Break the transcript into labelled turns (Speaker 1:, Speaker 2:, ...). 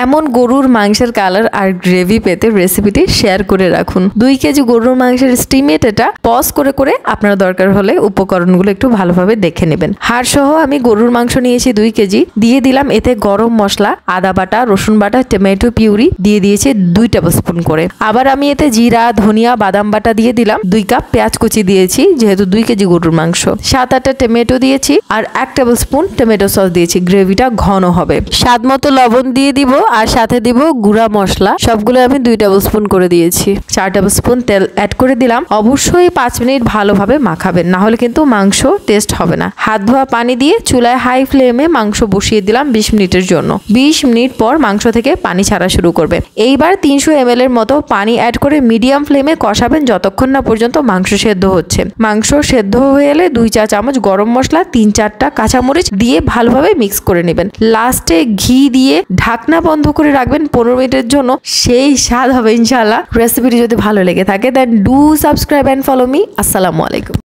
Speaker 1: এমন গরুর মাংসের কালার আর গ্রেভি পেতে রেসিপিটি শেয়ার করে রাখুন। 2 কেজি গরুর মাংসের স্টিমেট এটা পজ করে করে আপনার দরকার হলে উপকরণগুলো একটু ভালোভাবে দেখে নেবেন। হাড় সহ আমি গরুর মাংস নিয়েছি 2 কেজি। দিয়ে দিলাম এতে গরম মশলা, আদা বাটা, রসুন বাটা, টমেটো পিউরি দিয়ে দিয়েছি 2 টেবিলস্পুন করে। আবার আমি এতে জিরা, ধনিয়া, বাদাম বাটা দিয়ে দিলাম। 2 কাপ পেঁয়াজ কুচি দিয়েছি যেহেতু 2 কেজি গরুর মাংস। 7-8টা টমেটো দিয়েছি আর 1 টেবিলস্পুন টমেটো সস দিয়েছি, গ্রেভিটা ঘন হবে। স্বাদ মতো লবণ দিয়ে দিব আর সাথে দিব গুঁড়া মশলা, সবগুলো আমি 2 টেবিলস্পুন করে দিয়েছি। 4 টেবিলস্পুন তেল অ্যাড করে দিলাম। অবশ্যই 5 মিনিট ভালোভাবে মাখাবেন, না হলে কিন্তু মাংস টেস্ট হবে না। হাত ধোয়া পানি দিয়ে চুলায় হাই ফ্লেমে মাংস বসিয়ে দিলাম 20 মিনিটের জন্য। 20 মিনিট পর মাংস থেকে পানি ছাড়া শুরু করবে। এইবার 300 ml এর মতো পানি অ্যাড করে মিডিয়াম ফ্লেমে কষাবেন যতক্ষণ না পর্যন্ত মাংস সেদ্ধ হচ্ছে। মাংস সেদ্ধ হয়ে এলে 2 চা চামচ গরম মশলা, 3-4টা কাঁচামরিচ দিয়ে ভালোভাবে মিক্স করে নেবেন। লাস্টে ঘি দিয়ে ঢাকনা বন্ধ করে রাখবেন 15 মিনিটের জন্য। সেই স্বাদ হবে ইনশাআল্লাহ। রেসিপিটি যদি ভালো লেগে থাকে then do subscribe and follow me. আসসালামু আলাইকুম।